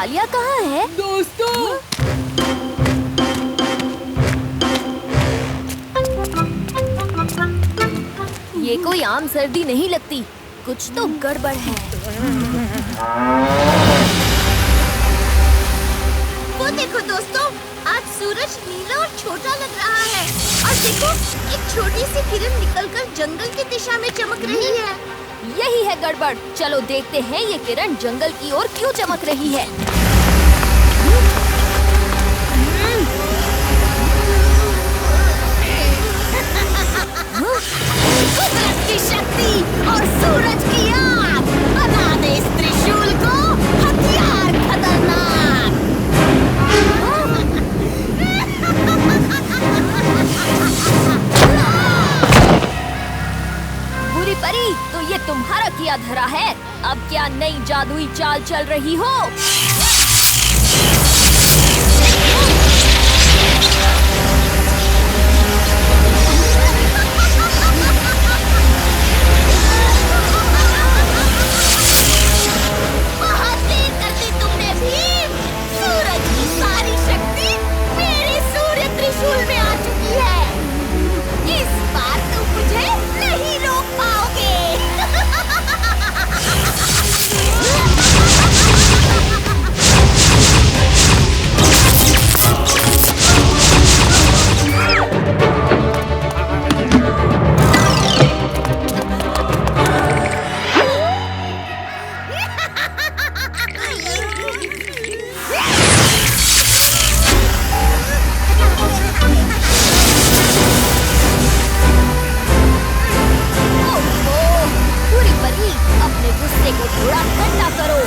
आलिया कहाँ है? दोस्तों, ये कोई आम सर्दी नहीं लगती, कुछ तो गड़बड़ है। वो देखो दोस्तों, आज सूरज नीला और छोटा लग रहा है। और देखो, एक छोटी सी किरण निकलकर जंगल की दिशा में चमक रही है। यही है गड़बड़। चलो देखते हैं ये किरण जंगल की ओर क्यों चमक रही है। कुदरत की शक्ति और सूरज की आग, बना दे इस त्रिशूल को हथियार खतरनाक। बुरी परी, तो ये तुम्हारा किया धरा है। अब क्या नई जादुई चाल चल रही हो? बहुत देर कर दी तुमने भीम। सूरज की सारी शक्ति मेरे सूर्य त्रिशूल में आ चुकी है। इस बार तुम मुझे नहीं रोक पाओगे। बुरी परी, अपने गुस्से को थोड़ा ठंडा करो।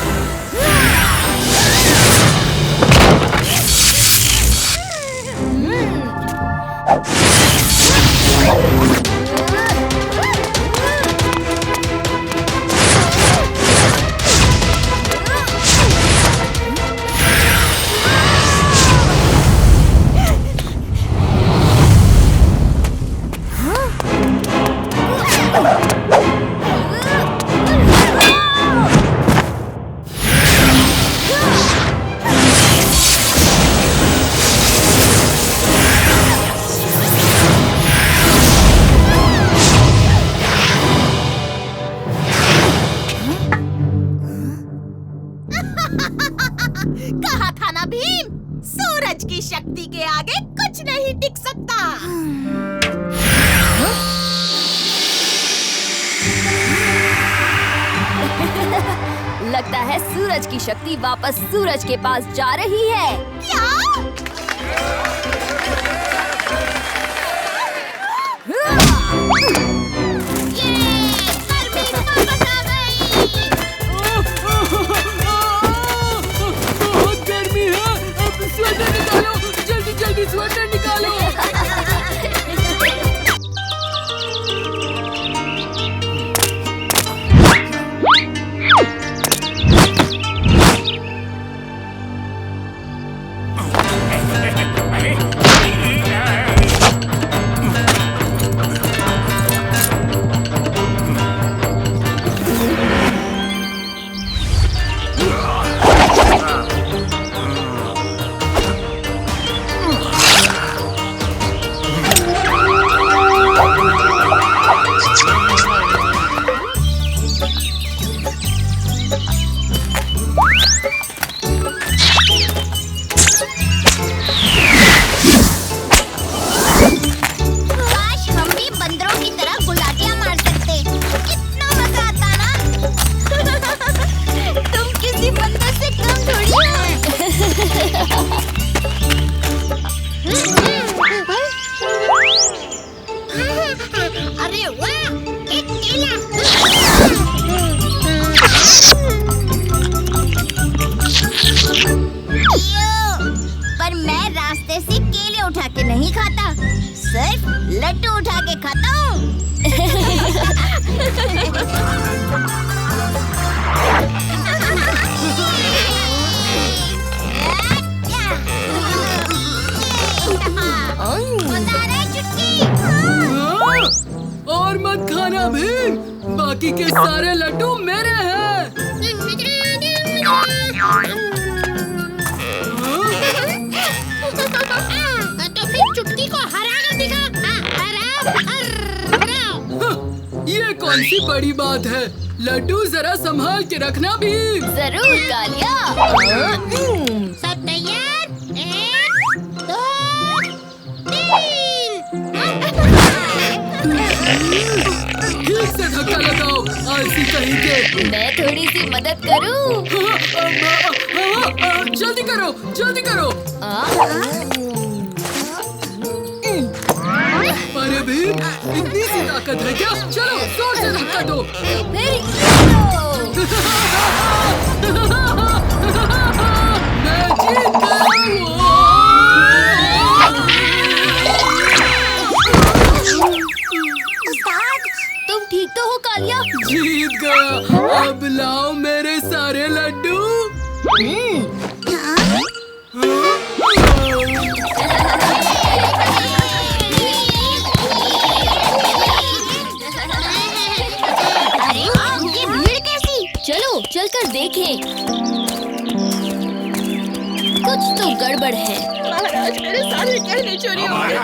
कहा था ना भीम, सूरज की शक्ति के आगे कुछ नहीं टिक सकता। लगता है सूरज की शक्ति वापस सूरज के पास जा रही है। क्या? ये गर्मी वापस आ गई। बहुत गर्मी है। अब स्वेटर निकालो, जल्दी जल्दी स्वेटर निकालो। काश हम भी बंदरों की तरह गुलाटियां मार सकते। कितना मजा आता ना। तुम किसी बंदर से कम थोड़ी हो। अरे वाह, एक केला। पर मैं रास्ते से केले उठा के नहीं खाता, सिर्फ लड्डू उठा के खाता हूँ। मजा आ रहा है चुटकी। और मत खाना भीम, बाकी के सारे लड्डू मेरे हैं। कौन सी बड़ी बात है। लड्डू जरा संभाल के रखना भी। जरूर कालिया। सब तैयार? 1, 2, 3। ठीक से धक्का लगाओ, आलसी कहीं के। मैं थोड़ी सी मदद करूं? जल्दी करो, जल्दी करो। अरे भी इतनी सी ताकत है क्या? चलो जोर से धक्का दो। फिर ये लो। मैं जीत गया। उस्ताद, तुम ठीक तो हो कालिया? जीत गया। अब लाओ मेरे सारे लड्डू। अरे ये भीड़ कैसी? चलो चलकर देखें। कुछ तो गड़बड़ है। महाराज मेरे सारे गहने चोरी हो गए।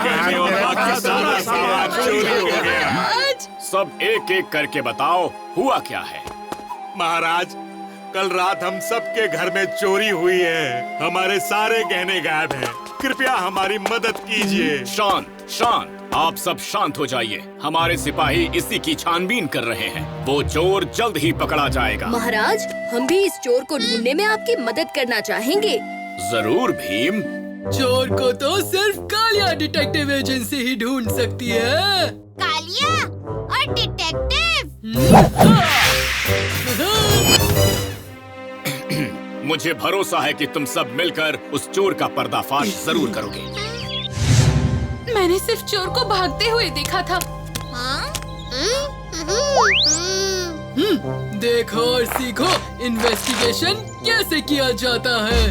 सब एक एक करके बताओ, हुआ क्या है? महाराज, कल रात हम सबके घर में चोरी हुई है। हमारे सारे गहने गायब हैं। कृपया हमारी मदद कीजिए। शांत शांत, आप सब शांत हो जाइए। हमारे सिपाही इसी की छानबीन कर रहे हैं। वो चोर जल्द ही पकड़ा जाएगा। महाराज, हम भी इस चोर को ढूंढने में आपकी मदद करना चाहेंगे। जरूर भीम। चोर को तो सिर्फ कालिया डिटेक्टिव एजेंसी ही ढूंढ सकती है। कालिया और डिटेक्टिव। मुझे भरोसा है कि तुम सब मिलकर उस चोर का पर्दाफाश जरूर करोगे। मैंने सिर्फ चोर को भागते हुए देखा था। हाँ? देखो और सीखो इन्वेस्टिगेशन कैसे किया जाता है।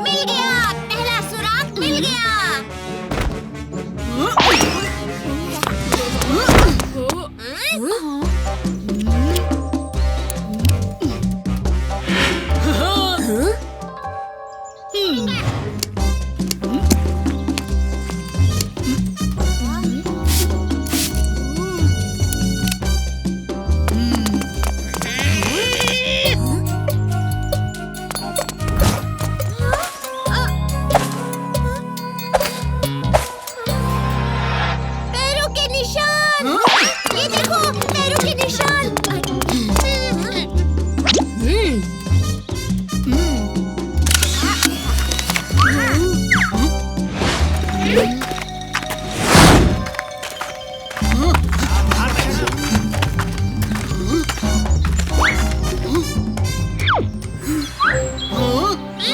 मिल गया, पहला सुराग मिल गया। पैरों के निशान। ये देखो, पैरों के निशान।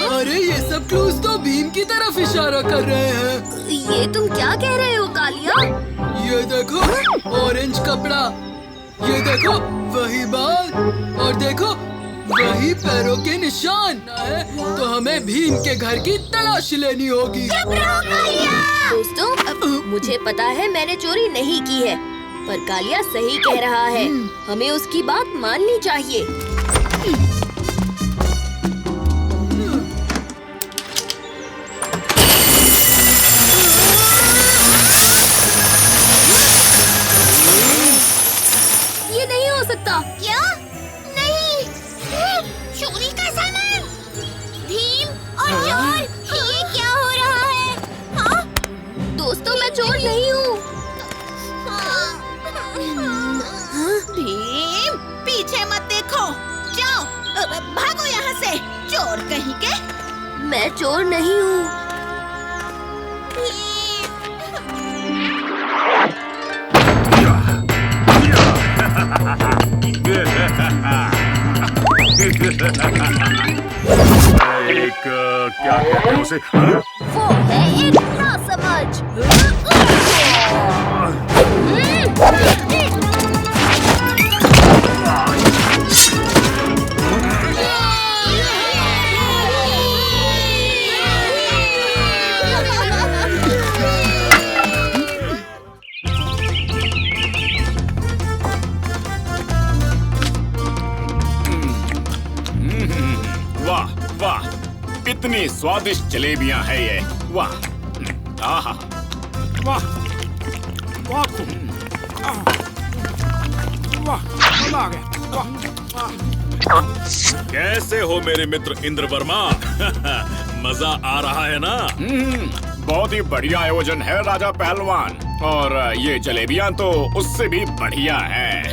अरे ये सब क्लूज तो भीम की तरफ इशारा कर रहे हैं। ये तुम क्या कह रहे हो कालिया? ये देखो ऑरेंज कपड़ा, ये देखो वही बाल, और देखो वही पैरों के निशान है। तो हमें भीम के घर की तलाशी लेनी होगी। दोस्तों, मुझे पता है मैंने चोरी नहीं की है, पर कालिया सही कह रहा है। हमें उसकी बात माननी चाहिए। ये नहीं हो सकता। क्या? नहीं, चोरी का सामान। भीम और चोर, ये क्या हो रहा है? हाँ? दोस्तों, मैं चोर नहीं हूँ। भीम, पीछे मत देखो, जाओ, भागो यहाँ से, चोर कहीं के। मैं चोर नहीं हूँ। एक क्या कहते हैं उसे? वो है एक नासमझ। कितनी स्वादिष्ट जलेबियां हैं ये। वाह, आहा, वाह, वाह, वाह, मजा आ गया। कैसे हो मेरे मित्र इंद्रवर्मा? मजा आ रहा है ना? बहुत ही बढ़िया आयोजन है राजा पहलवान, और ये जलेबियां तो उससे भी बढ़िया हैं।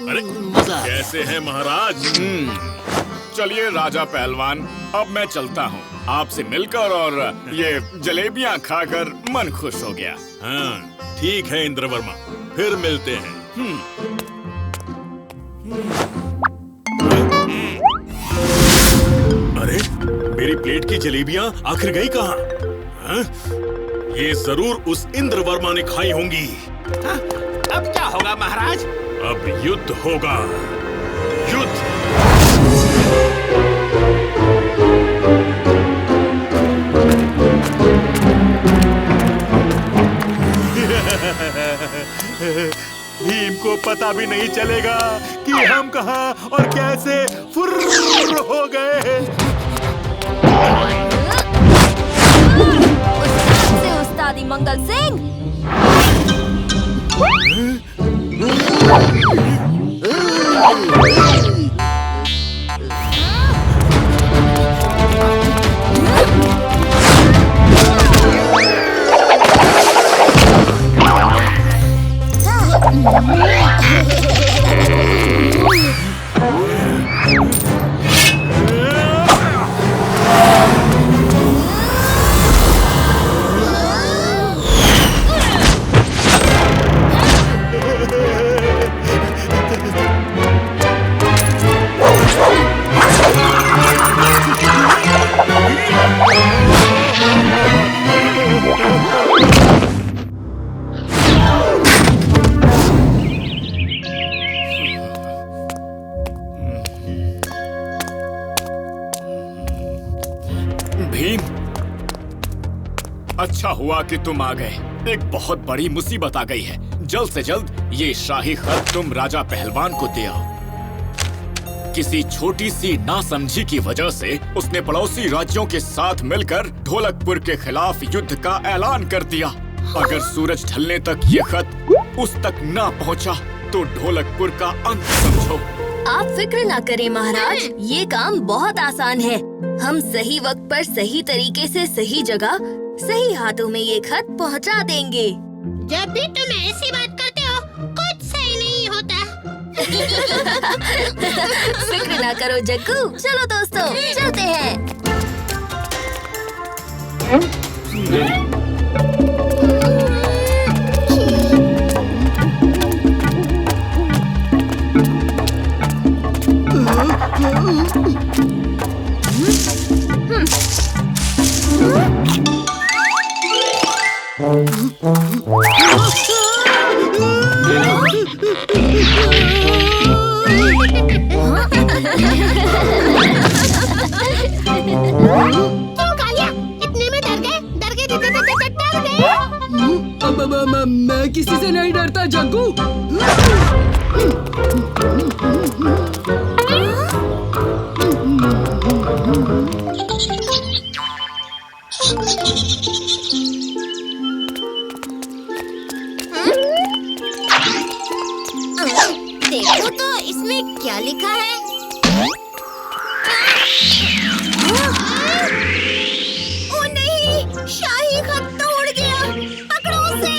अरे कैसे हैं महाराज? चलिए राजा पहलवान, अब मैं चलता हूँ। आपसे मिलकर और ये जलेबियां खाकर मन खुश हो गया। हाँ, ठीक है इंद्रवर्मा, फिर मिलते हैं। अरे मेरी प्लेट की जलेबियां आखिर गई कहाँ? हाँ? ये जरूर उस इंद्रवर्मा ने खाई होंगी। हाँ? अब क्या होगा महाराज? अब युद्ध होगा, युद्ध। भीम को पता भी नहीं चलेगा कि हम कहाँ और कैसे फुर्र हो गए। उस्ताद से उस्तादी मंगल सिंह। भीम, अच्छा हुआ कि तुम आ गए। एक बहुत बड़ी मुसीबत आ गई है। जल्द से जल्द ये शाही खत तुम राजा पहलवान को दे आओ। किसी छोटी सी नासमझी की वजह से उसने पड़ोसी राज्यों के साथ मिलकर ढोलकपुर के खिलाफ युद्ध का ऐलान कर दिया। अगर सूरज ढलने तक ये खत उस तक ना पहुंचा तो ढोलकपुर का अंत समझो। आप फिक्र ना करें महाराज, ये काम बहुत आसान है। हम सही वक्त पर सही तरीके से सही जगह सही हाथों में ये खत पहुंचा देंगे। जब भी तुम ऐसी बात करते हो कुछ सही नहीं होता। फिक्र ना करो जग्गू, चलो दोस्तों चलते हैं। क्यों कालिया, इतने में डर गए? अब मैं किसी से नहीं डरता जग्गू। देखो तो इसमें क्या लिखा है? ओ नहीं, शाही खत तो उड़ गया। पकड़ो उसे।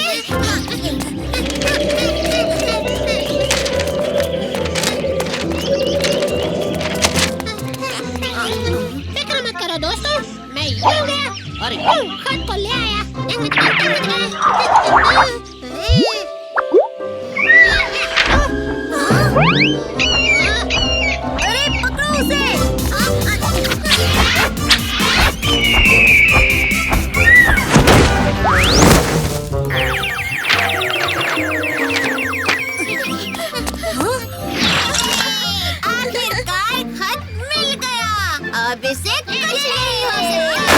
फिक्र मत करो दोस्तों, मैं यूं गया और यूं खत को ले आया। अरे पकड़ो उसे। आखिरकार खत मिल गया। अब इसे कुछ नहीं हो सकता।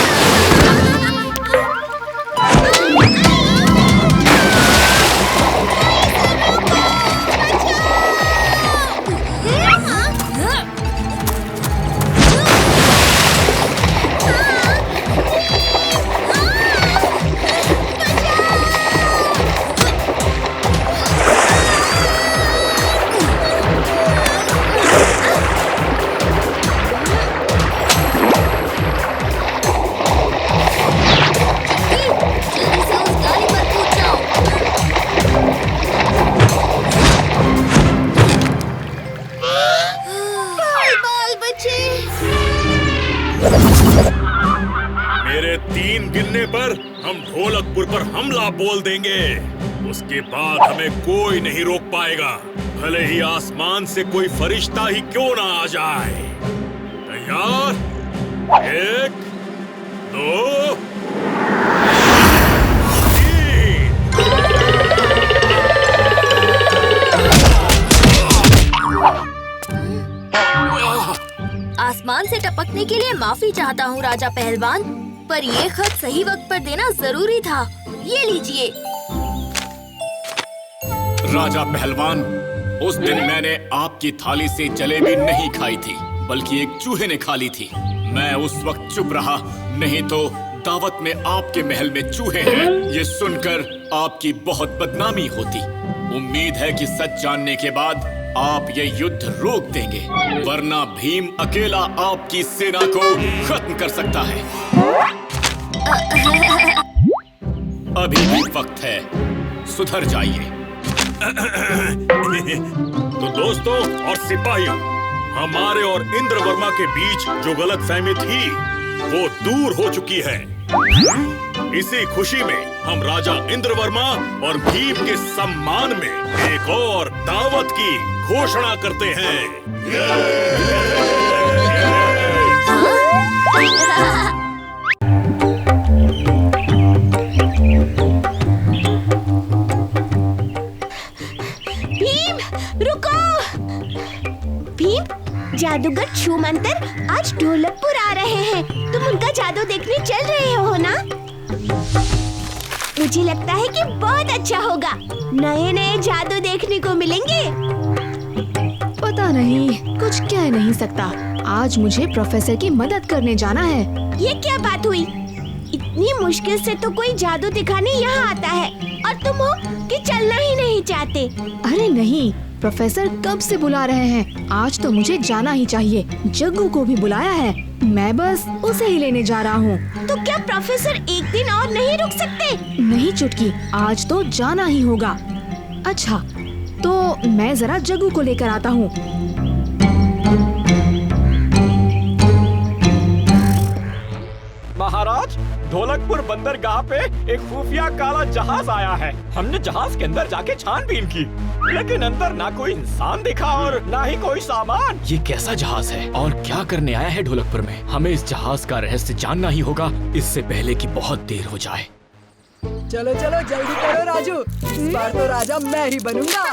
गिनने पर हम ढोलकपुर पर हमला बोल देंगे। उसके बाद हमें कोई नहीं रोक पाएगा, भले ही आसमान से कोई फरिश्ता ही क्यों ना आ जाए। तैयार? 1, 2, 3। आसमान से टपकने के लिए माफी चाहता हूँ राजा पहलवान, पर ये खत सही वक्त पर देना जरूरी था। ये लीजिए। राजा पहलवान, उस दिन मैंने आपकी थाली से जलेबी नहीं खाई थी, बल्कि एक चूहे ने खा ली थी। मैं उस वक्त चुप रहा, नहीं तो दावत में आपके महल में चूहे हैं, ये सुनकर आपकी बहुत बदनामी होती। उम्मीद है कि सच जानने के बाद आप ये युद्ध रोक देंगे, वरना भीम अकेला आपकी सेना को खत्म कर सकता है। अभी भी वक्त है, सुधर जाइए। तो दोस्तों और सिपाहियों, हमारे और इंद्रवर्मा के बीच जो गलतफहमी थी वो दूर हो चुकी है। इसी खुशी में हम राजा इंद्रवर्मा और भीम के सम्मान में एक और दावत की घोषणा करते हैं। भीम, रुको! भीम, जादूगर छूमंतर आज ढोलकपुर आ रहे हैं। तुम उनका जादू देखने चल रहे हो ना? मुझे लगता है कि बहुत अच्छा होगा। नए जादू देखने को मिलेंगे। पता नहीं, कुछ कह नहीं सकता। आज मुझे प्रोफेसर की मदद करने जाना है। ये क्या बात हुई? इतनी मुश्किल से तो कोई जादू दिखाने यहाँ आता है, और तुम हो कि चलना ही नहीं चाहते। अरे नहीं, प्रोफेसर कब से बुला रहे हैं। आज तो मुझे जाना ही चाहिए। जग्गू को भी बुलाया है, मैं बस उसे ही लेने जा रहा हूँ। तो क्या प्रोफेसर एक दिन और नहीं रुक सकते? नहीं चुटकी, आज तो जाना ही होगा। अच्छा, तो मैं जरा जग्गू को लेकर आता हूँ। महाराज, ढोलकपुर बंदरगाह पे एक खुफिया काला जहाज आया है। हमने जहाज के अंदर जाके छानबीन की, लेकिन अंदर ना कोई इंसान दिखा और ना ही कोई सामान। ये कैसा जहाज है और क्या करने आया है ढोलकपुर में? हमें इस जहाज का रहस्य जानना ही होगा, इससे पहले कि बहुत देर हो जाए। चलो चलो जल्दी करो राजू, इस बार तो राजा मैं ही बनूंगा।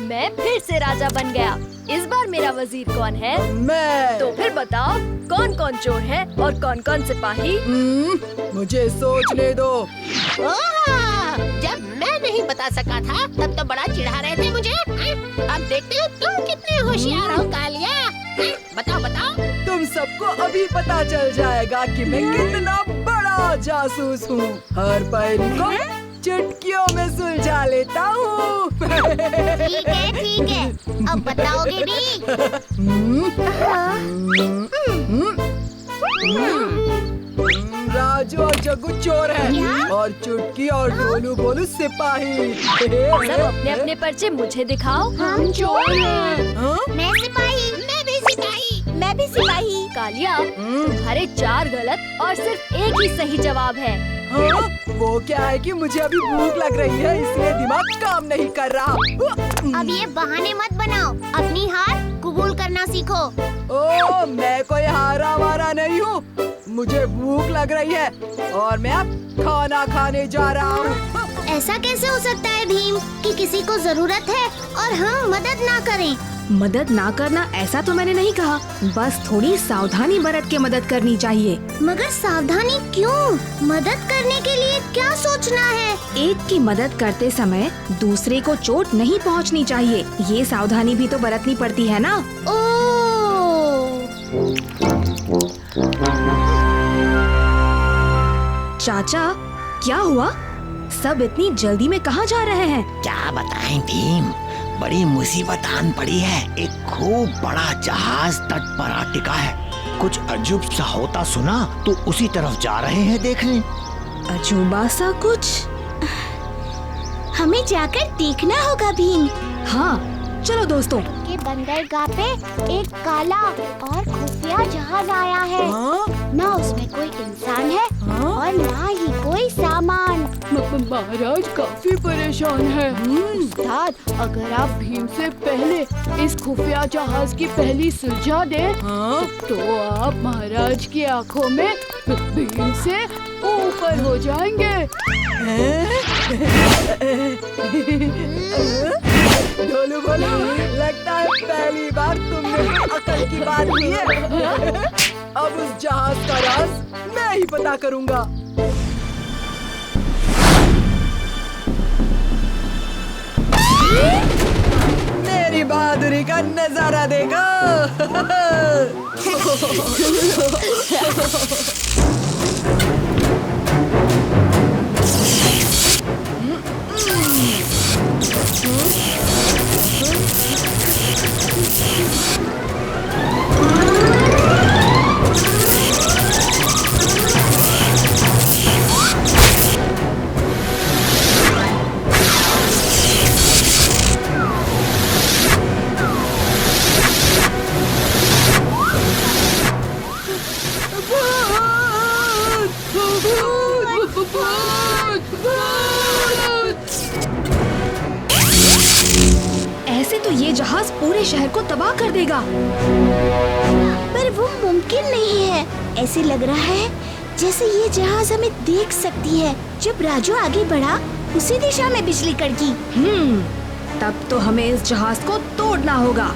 मैं फिर से राजा बन गया। इस बार मेरा वजीर कौन है? मैं। तो फिर बताओ, कौन कौन चोर है और कौन कौन सिपाही? मुझे सोचने दो। जब मैं नहीं बता सका था तब तो बड़ा चिढ़ा रहे थे मुझे। अब देखते हैं तुम कितने होशियार हो कालिया। बताओ बताओ। तुम सबको अभी पता चल जाएगा कि मैं कितना बड़ा जासूस हूँ। हर पहेली को चुटकियों में सुलझा लेता हूँ। ठीक है, अब बताओगे भी? राजू और जग्गू चोर हैं और चुटकी और ढोलू बोलू सिपाही। सब अपने अपने पर्चे मुझे दिखाओ। हम चोर हैं। हाँ? मैं सिपाही। मैं भी सिपाही। मैं भी सिपाही। कालिया, तुम्हारे 4 गलत और सिर्फ एक ही सही जवाब है। हाँ? वो क्या है कि मुझे अभी भूख लग रही है, इसलिए दिमाग काम नहीं कर रहा। अब ये बहाने मत बनाओ, अपनी हार कबूल करना सीखो। ओ, मैं कोई हारा वारा नहीं हूँ। मुझे भूख लग रही है और मैं अब खाना खाने जा रहा हूँ। ऐसा कैसे हो सकता है भीम कि किसी को जरूरत है और हम मदद ना करें? मदद ना करना ऐसा तो मैंने नहीं कहा, बस थोड़ी सावधानी बरत के मदद करनी चाहिए। मगर सावधानी क्यों? मदद करने के लिए क्या सोचना है? एक की मदद करते समय दूसरे को चोट नहीं पहुंचनी चाहिए, ये सावधानी भी तो बरतनी पड़ती है ना। चाचा, क्या हुआ? सब इतनी जल्दी में कहाँ जा रहे हैं? क्या बताएं भीम, बड़ी मुसीबत आन पड़ी है। एक खूब बड़ा जहाज तट पर आ टिका है। कुछ अजूब सा होता सुना तो उसी तरफ जा रहे हैं देखने। अजूबा सा कुछ? हमें जाकर देखना होगा भीम। हाँ, चलो दोस्तों। के बंदरगाह पे एक काला और खुफिया जहाज आया है। ना उसमें कोई इंसान है और ना ही कोई सामान। महाराज काफी परेशान है। उस्ताद, अगर आप भीम से पहले इस खुफिया जहाज की पहली सुलझा दें, तो आप महाराज की आंखों में भीम से ऊपर हो जाएंगे। ढोलू बोलो, लगता है पहली बार तुमने अकल की बात की है। अब उस जहाज का राज मैं ही पता करूंगा। मेरी बहादुरी का नजारा देखो। ऐसे तो ये जहाज पूरे शहर को तबाह कर देगा। पर वो मुमकिन नहीं है। ऐसे लग रहा है जैसे ये जहाज हमें देख सकती है। जब राजू आगे बढ़ा, उसी दिशा में बिजली कड़की। तब तो हमें इस जहाज को तोड़ना होगा।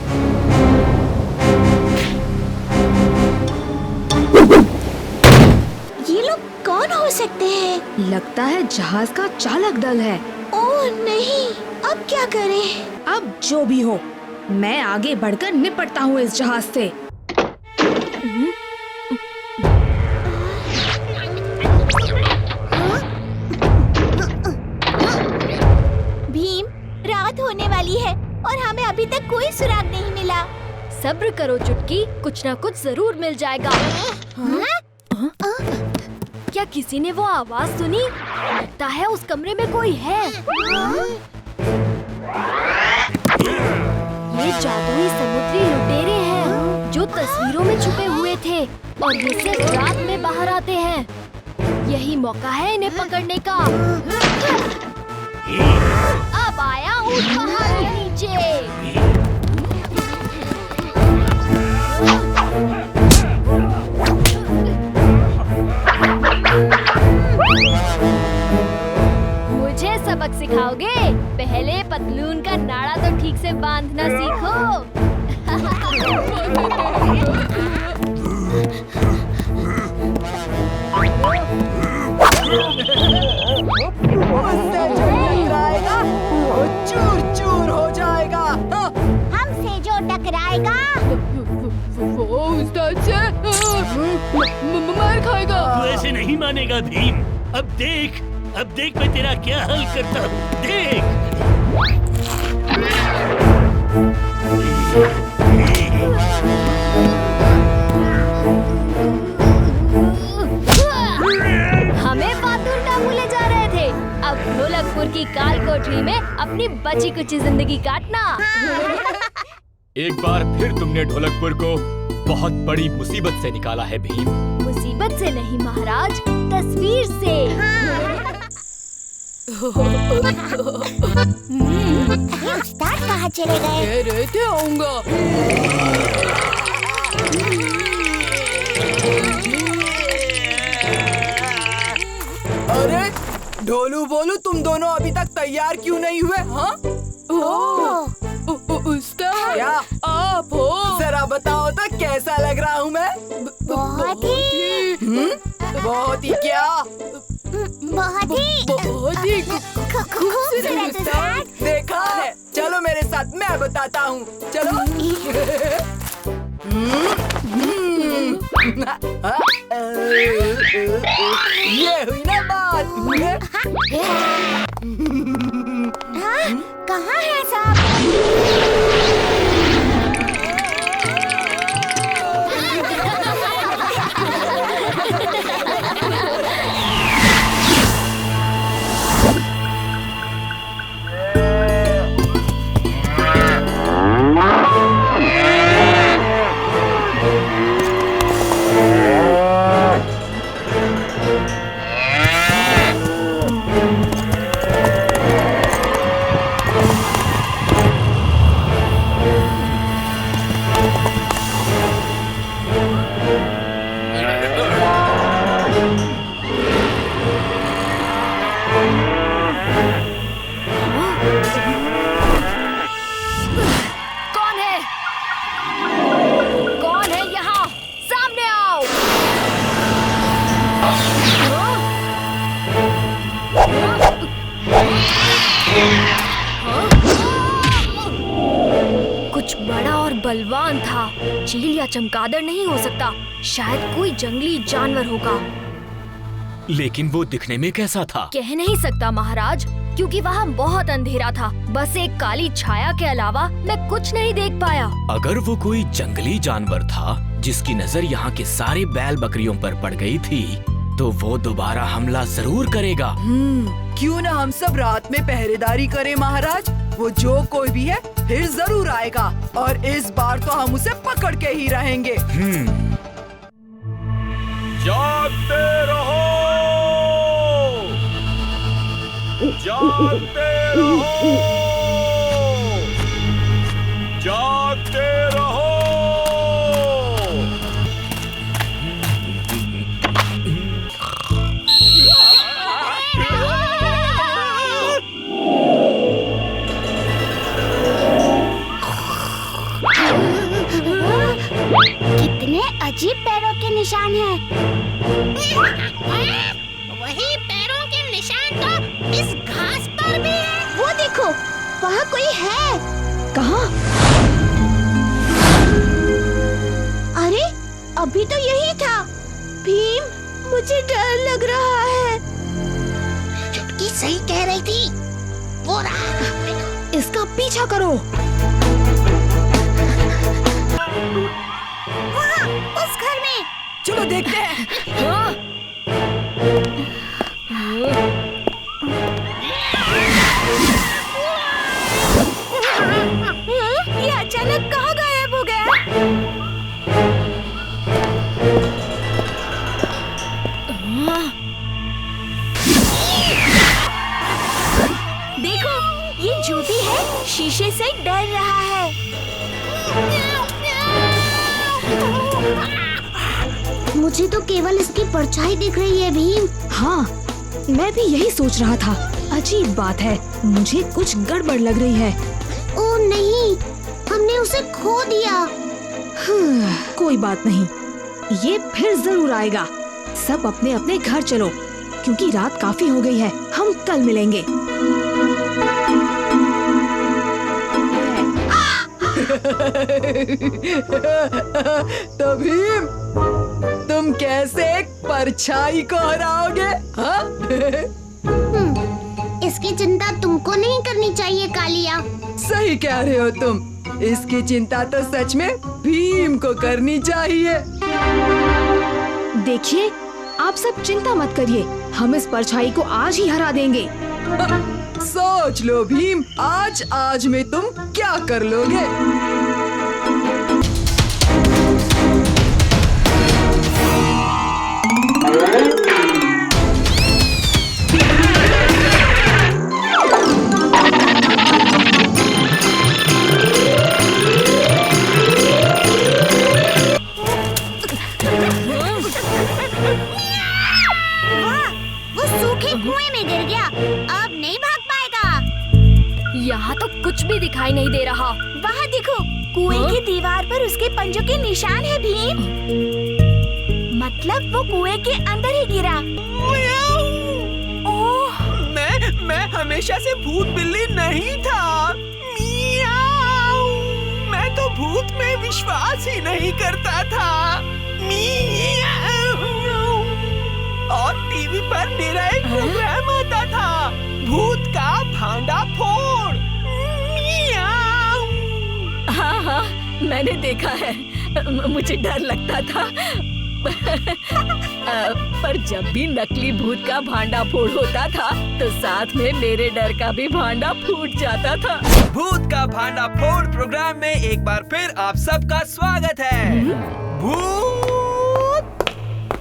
ये लोग कौन हो सकते हैं? लगता है जहाज का चालक दल है। ओह नहीं, अब क्या करें? अब जो भी हो, मैं आगे बढ़कर निपटता हूँ इस जहाज से। भीम, रात होने वाली है और हमें अभी तक कोई सुराग नहीं मिला। सब्र करो चुटकी, कुछ ना कुछ जरूर मिल जाएगा। क्या किसी ने वो आवाज सुनी? लगता है उस कमरे में कोई है। ये जादुई समुद्री लुटेरे हैं जो तस्वीरों में छुपे हुए थे और ये सिर्फ रात में बाहर आते हैं। यही मौका है इन्हें पकड़ने का। अब आया हूँ पहाड़ के नीचे। मुझे सबक सिखाओगे? पहले पतलून का नाड़ा तो ठीक से बांधना सीखो। उससे जो टकराएगा वो चूर चूर हो जाएगा। हमसे जो टकराएगा वो उस्ताद से मार खाएगा। तू ऐसे नहीं मानेगा भीम। अब देख मैं तेरा क्या हल करता हूँ। देख। हमें फातूर ना भूले जा रहे थे। अब ढोलकपुर की काल कोठरी में अपनी बची कुची जिंदगी काटना। एक बार फिर तुमने ढोलकपुर को बहुत बड़ी मुसीबत से निकाला है भीम। मुसीबत से नहीं महाराज, तस्वीर से। उस्ताद कहाँ चले गए? कह रहे थे आऊंगा। अरे ढोलू बोलू, तुम दोनों अभी तक तैयार क्यों नहीं हुए? हाँ? उस्ताद, क्या आप हो? जरा बताओ तो कैसा लग रहा हूँ मैं? बहुत ही बहुत ही क्या? बहुत ही खूबसूरत उस्ताद। देखा है। चलो मेरे साथ, मैं बताता हूँ। चलो। ये हुई ना बात। हाँ, कहाँ है साहब? बलवान था। चील या चमगादड़ नहीं हो सकता, शायद कोई जंगली जानवर होगा। लेकिन वो दिखने में कैसा था? कह नहीं सकता महाराज, क्योंकि वहाँ बहुत अंधेरा था। बस एक काली छाया के अलावा मैं कुछ नहीं देख पाया। अगर वो कोई जंगली जानवर था जिसकी नजर यहाँ के सारे बैल बकरियों पर पड़ गई थी, तो वो दोबारा हमला जरूर करेगा। क्यों ना हम सब रात में पहरेदारी करें महाराज। वो जो कोई भी है फिर जरूर आएगा, और इस बार तो हम उसे पकड़ के ही रहेंगे। जागते रहो, जागते रहो, जागते रहो। कितने अजीब पैरों के निशान हैं। वही पैरों के निशान तो इस घास पर भी है। वो देखो, वहाँ कोई है। कहाँ? अरे, अभी तो यही था। भीम, मुझे डर लग रहा है। चुटकी सही कह रही थी। वो रहा। इसका पीछा करो। वहाँ, उस घर में। चलो देखते हैं। ये अचानक कहाँ गायब हो गया? देखो, ये जो भी है शीशे से डर रहा है। मुझे तो केवल इसकी परछाई दिख रही है भीम। हाँ, मैं भी यही सोच रहा था। अजीब बात है, मुझे कुछ गड़बड़ लग रही है। ओह नहीं, हमने उसे खो दिया। कोई बात नहीं, ये फिर जरूर आएगा। सब अपने अपने घर चलो, क्योंकि रात काफी हो गई है। हम कल मिलेंगे। तो भीम, तुम कैसे एक परछाई को हराओगे? हाँ? इसकी चिंता तुमको नहीं करनी चाहिए कालिया। सही कह रहे हो तुम। इसकी चिंता तो सच में भीम को करनी चाहिए। देखिए, आप सब चिंता मत करिए, हम इस परछाई को आज ही हरा देंगे। सोच लो भीम, आज में तुम क्या कर लोगे? वो सूखे कुएं में गिर गया, अब नहीं भाग पाएगा। यहाँ तो कुछ भी दिखाई नहीं दे रहा। वहाँ देखो, कुएं की दीवार पर उसके पंजों के निशान है भीम। मतलब वो कुएं के अंदर ही गिरा। ओह, मैं हमेशा से भूत बिल्ली नहीं था। मियाऊ। मैं तो भूत में विश्वास ही नहीं करता था। मियाऊ। और टीवी पर मेरा एक प्रोग्राम आता था, भूत का भांडा फोड़। मियाऊ। हाँ, मैंने देखा है। मुझे डर लगता था। पर जब भी नकली भूत का भांडा फोड़ होता था, तो साथ में मेरे डर का भी भांडा फूट जाता था। भूत का भांडा फोड़ प्रोग्राम में एक बार फिर आप सबका स्वागत है। भूत,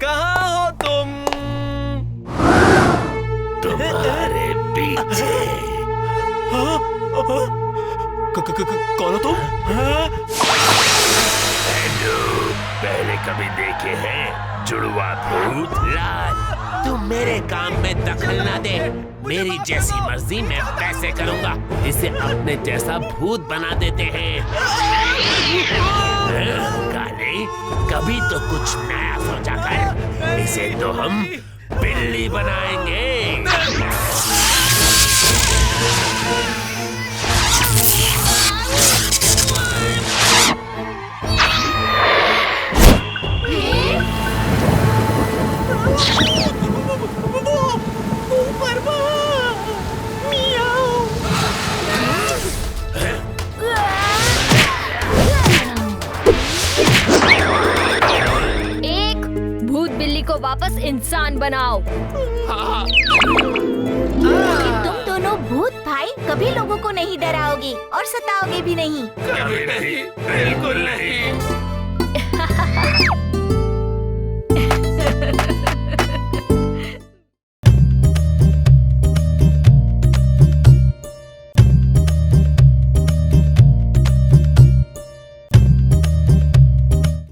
कहाँ हो तुम? तुम्हारे पीछे। कौन हो तुम? पहले कभी देखे हैं जुड़वा भूत? लाल, तू मेरे काम में दखल ना दे। मेरी जैसी मर्जी मैं कैसे करूँगा? इसे अपने जैसा भूत बना देते हैं। काले, कभी तो कुछ नया सोचा कर। इसे तो हम बिल्ली बनाएंगे। इंसान बनाओ। तुम दोनों भूत भाई कभी लोगों को नहीं डराओगे और सताओगे भी नहीं। कभी नहीं, बिल्कुल नहीं।